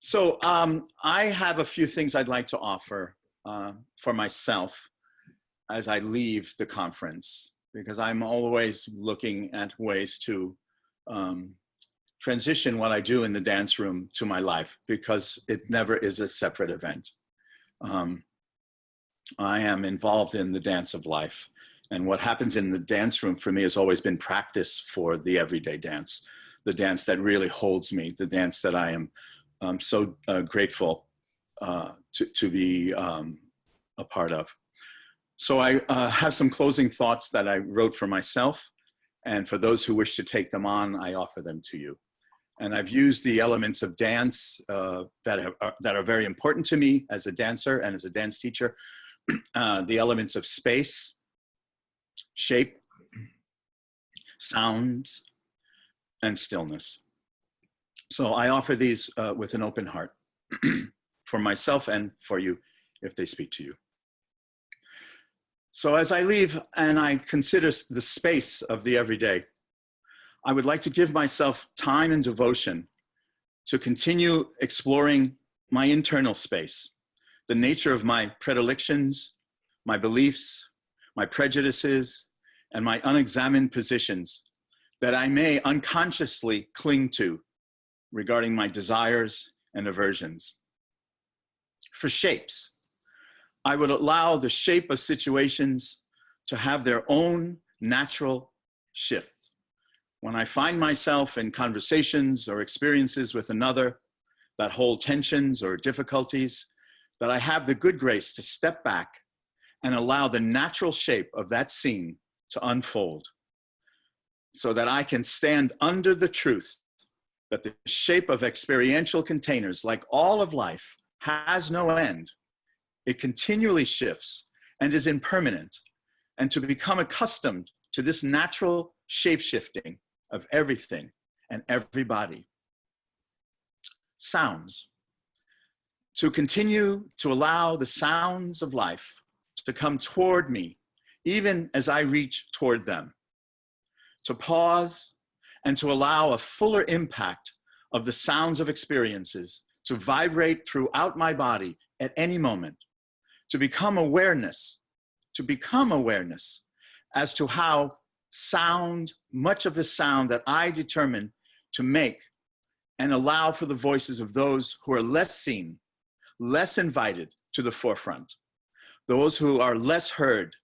So I have a few things I'd like to offer for myself as I leave the conference, because I'm always looking at ways to transition what I do in the dance room to my life, because it never is a separate event. I am involved in the dance of life. And what happens in the dance room for me has always been practice for the everyday dance, the dance that really holds me, the dance that I am so grateful to be a part of. So I have some closing thoughts that I wrote for myself, and for those who wish to take them on, I offer them to you. And I've used the elements of dance that are very important to me as a dancer and as a dance teacher, the elements of space, shape, sounds, and stillness. So I offer these with an open heart for myself and for you if they speak to you. So as I leave and I consider the space of the everyday, I would like to give myself time and devotion to continue exploring my internal space, the nature of my predilections, my beliefs, my prejudices, and my unexamined positions that I may unconsciously cling to regarding my desires and aversions. For shapes, I would allow the shape of situations to have their own natural shift. When I find myself in conversations or experiences with another that hold tensions or difficulties, that I have the good grace to step back and allow the natural shape of that scene to unfold, so that I can stand under the truth that the shape of experiential containers, like all of life, has no end. It continually shifts and is impermanent, and to become accustomed to this natural shape-shifting of everything and everybody. Sounds. To continue to allow the sounds of life to come toward me, even as I reach toward them. To pause and to allow a fuller impact of the sounds of experiences to vibrate throughout my body at any moment. To become awareness as to how sound, much of the sound that I determine to make, and allow for the voices of those who are less seen, less invited to the forefront, those who are less heard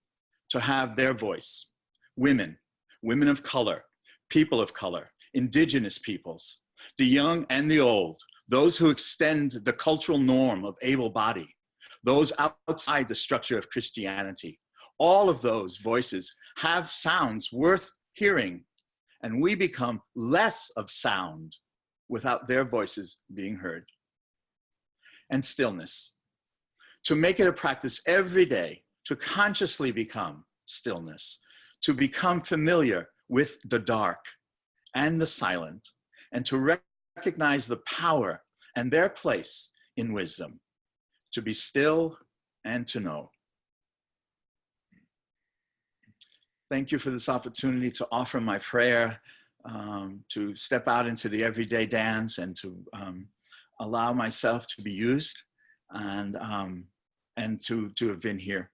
to have their voice. Women, women of color, people of color, indigenous peoples, the young and the old, those who extend the cultural norm of able body, those outside the structure of Christianity. All of those voices have sounds worth hearing, and we become less of sound without their voices being heard. And stillness. To make it a practice every day to consciously become stillness, to become familiar with the dark and the silent, and to recognize the power and their place in wisdom, to be still and to know. Thank you for this opportunity to offer my prayer, to step out into the everyday dance and to allow myself to be used and to have been here.